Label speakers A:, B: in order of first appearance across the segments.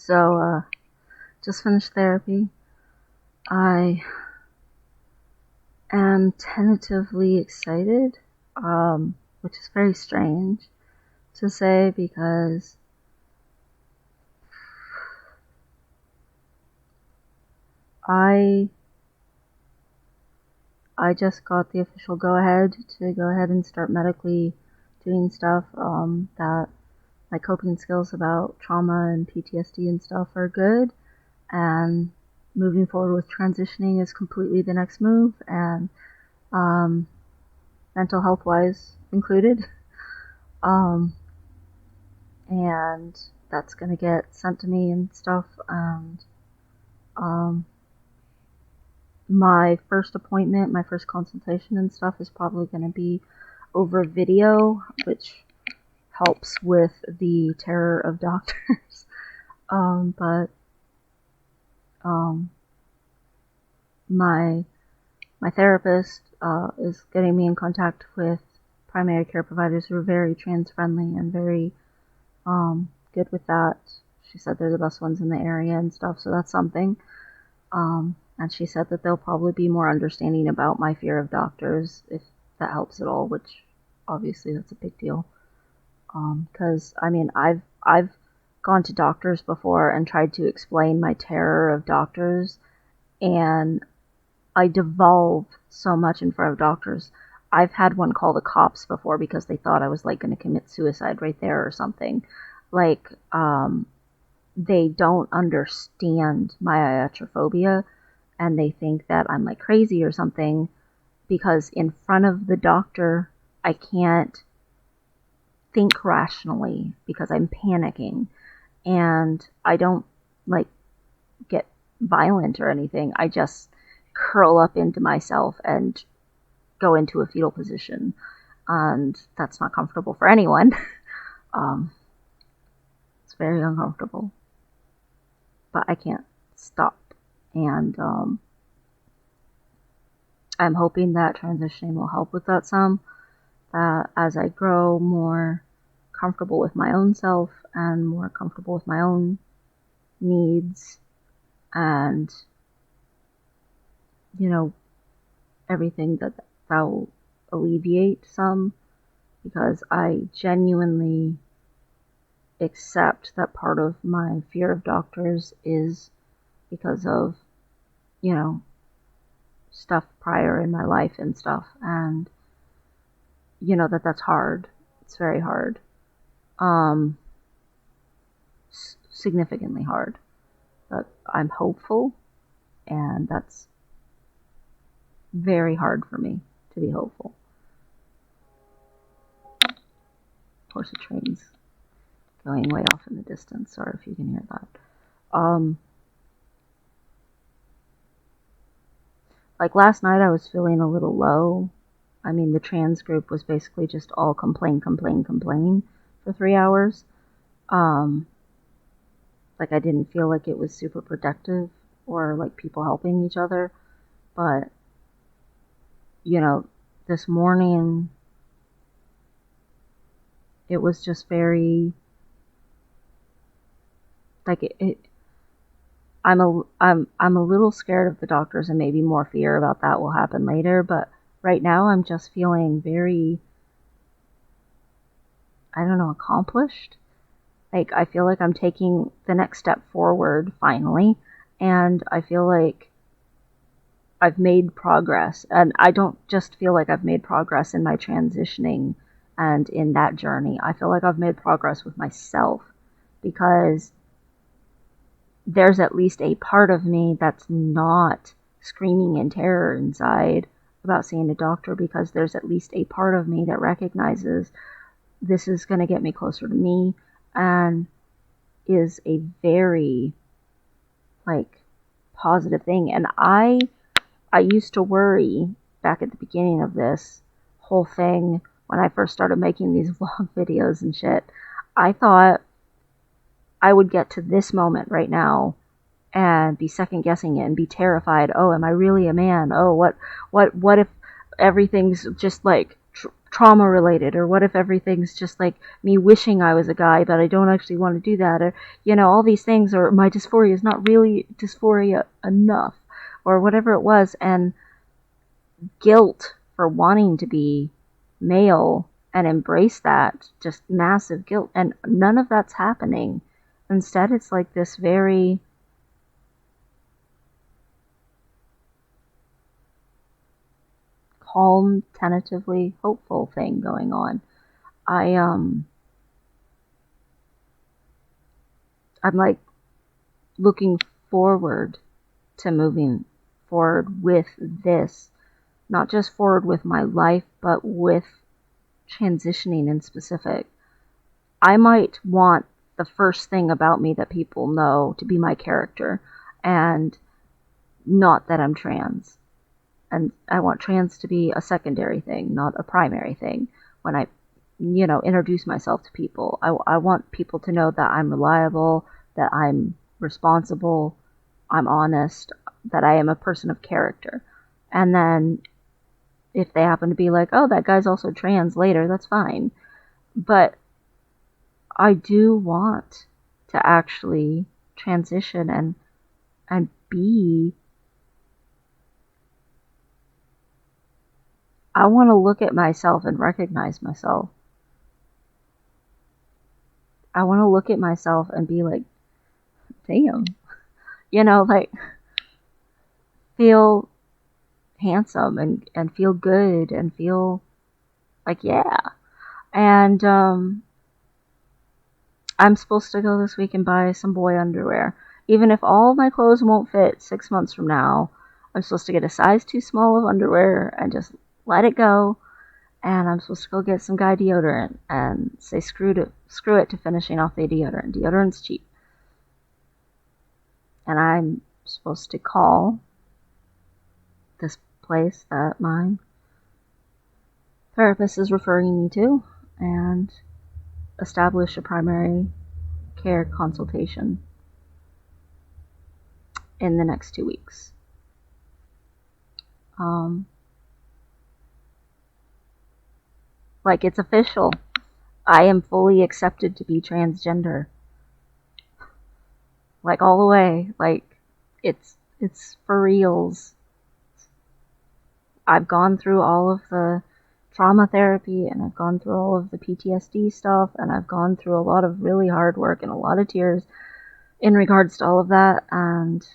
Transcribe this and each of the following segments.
A: So, just finished therapy. I am tentatively excited, which is very strange to say because I just got the official go-ahead to go ahead and start medically doing stuff that my coping skills about trauma and PTSD and stuff are good, and moving forward with transitioning is completely the next move, and mental health wise included. Um, and that's gonna get sent to me and stuff. And um, my first appointment, my first consultation and stuff is probably gonna be over video, which helps with the terror of doctors. But my therapist is getting me in contact with primary care providers who are very trans friendly and very good with that. She said they're the best ones in the area and stuff, so that's something. And she said that they'll probably be more understanding about my fear of doctors, if that helps at all, which obviously that's a big deal. Because I mean, I've gone to doctors before and tried to explain my terror of doctors, and I devolve so much in front of doctors. I've had one call the cops before because they thought I was like going to commit suicide right there or something. Like, they don't understand my iatrophobia, and they think that I'm like crazy or something because in front of the doctor I can't think rationally because I'm panicking, and I don't like get violent or anything. I just curl up into myself and go into a fetal position, and that's not comfortable for anyone. um, it's very uncomfortable, but I can't stop. And I'm hoping that transitioning will help with that some. That as I grow more comfortable with my own self and more comfortable with my own needs, and everything, that will alleviate some, because I genuinely accept that part of my fear of doctors is because of stuff prior in my life and stuff, and that's hard. It's very hard. Significantly hard, but I'm hopeful, and that's very hard for me to be hopeful. Of course, a train's going way off in the distance. Sorry if you can hear that. Like last night, I was feeling a little low. I mean, the trans group was basically just all complain for 3 hours. Like, I didn't feel like it was super productive or like people helping each other. But, this morning, it was just very, like, I'm a little scared of the doctors, and maybe more fear about that will happen later, but right now I'm just feeling very, I don't know, accomplished. Like, I feel like I'm taking the next step forward finally, and I feel like I've made progress. And I don't just feel like I've made progress in my transitioning and in that journey. I feel like I've made progress with myself, because there's at least a part of me that's not screaming in terror inside about seeing a doctor, because there's at least a part of me that recognizes this is going to get me closer to me, and is a very, like, positive thing. And I used to worry back at the beginning of this whole thing, when I first started making these vlog videos and shit. I thought I would get to this moment right now and be second guessing it and be terrified. Oh, am I really a man? Oh, what if everything's just like trauma related, or what if everything's just like me wishing I was a guy but I don't actually want to do that, or all these things, or my dysphoria is not really dysphoria enough, or whatever it was. And guilt for wanting to be male and embrace that, just massive guilt, and none of that's happening. Instead, it's like this very calm, tentatively hopeful thing going on. I'm like looking forward to moving forward with this, not just forward with my life, but with transitioning in specific. I might want the first thing about me that people know to be my character, and not that I'm trans. And I want trans to be a secondary thing, not a primary thing. When I, introduce myself to people, I want people to know that I'm reliable, that I'm responsible, I'm honest, that I am a person of character. And then if they happen to be like, oh, that guy's also trans later, that's fine. But I do want to actually transition and be. I want to look at myself and recognize myself. I want to look at myself and be like, damn, like feel handsome and feel good and feel like, yeah. And I'm supposed to go this week and buy some boy underwear. Even if all my clothes won't fit 6 months from now, I'm supposed to get a size too small of underwear and just let it go. And I'm supposed to go get some guy deodorant and say screw it to finishing off the deodorant. Deodorant's cheap. And I'm supposed to call this place that my therapist is referring me to and establish a primary care consultation in the next 2 weeks. Like, it's official. I am fully accepted to be transgender. Like, all the way. Like, it's for reals. I've gone through all of the trauma therapy, and I've gone through all of the PTSD stuff, and I've gone through a lot of really hard work and a lot of tears in regards to all of that, and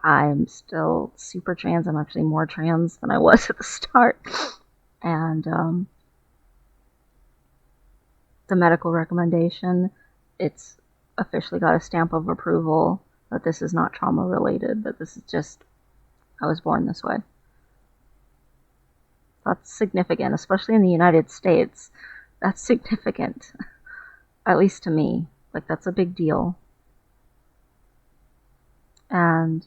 A: I'm still super trans. I'm actually more trans than I was at the start. And the medical recommendation, it's officially got a stamp of approval that this is not trauma related, that this is just, I was born this way. That's significant, especially in the United States. That's significant, at least to me. Like, that's a big deal. And,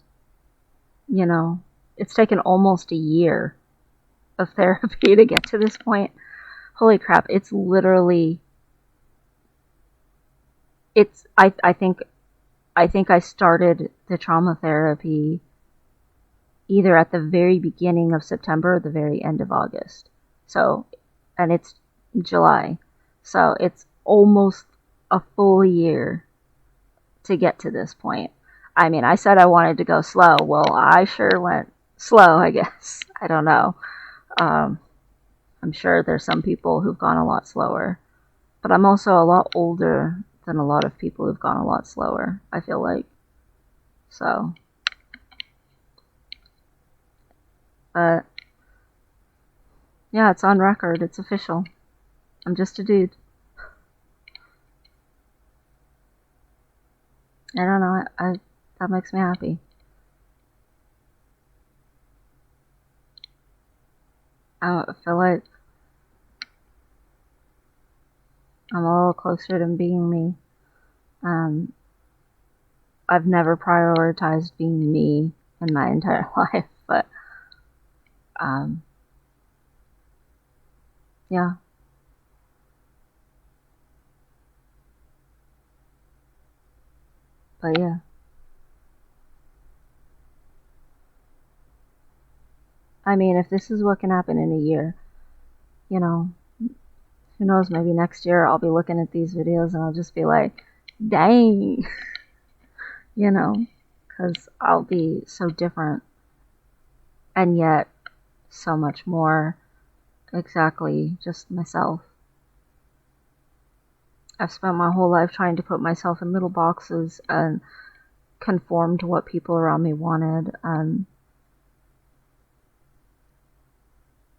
A: it's taken almost a year of therapy to get to this point. Holy crap, it's literally, I think I started the trauma therapy either at the very beginning of September or the very end of August. So, and it's July. So it's almost a full year to get to this point. I mean, I said I wanted to go slow. Well, I sure went slow, I guess. I don't know. I'm sure there's some people who've gone a lot slower. But I'm also a lot older than a lot of people who've gone a lot slower, I feel like. So. But yeah, it's on record. It's official. I'm just a dude. I don't know. That makes me happy. I feel like I'm a little closer to being me. I've never prioritized being me in my entire life, but yeah. But yeah. I mean, if this is what can happen in a year, who knows, maybe next year I'll be looking at these videos and I'll just be like, dang, you know, because I'll be so different and yet so much more exactly just myself. I've spent my whole life trying to put myself in little boxes and conform to what people around me wanted, and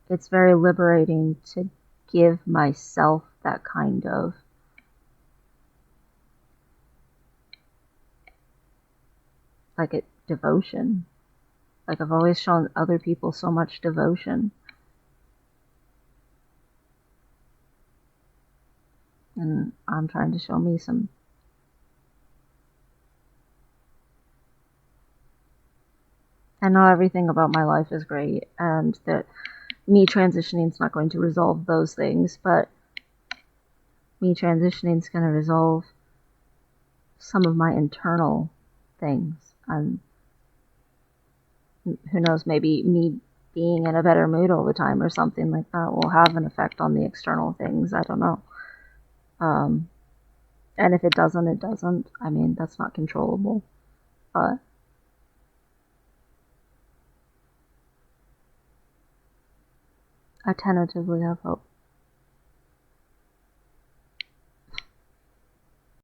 A: it's very liberating to give myself that kind of devotion. Like, I've always shown other people so much devotion, and I'm trying to show me some. I know everything about my life is great, and that me transitioning is not going to resolve those things, but me transitioning is going to resolve some of my internal things, and who knows, maybe me being in a better mood all the time or something like that will have an effect on the external things. I don't know. And if it doesn't, it doesn't. I mean, that's not controllable. But I tentatively have hope.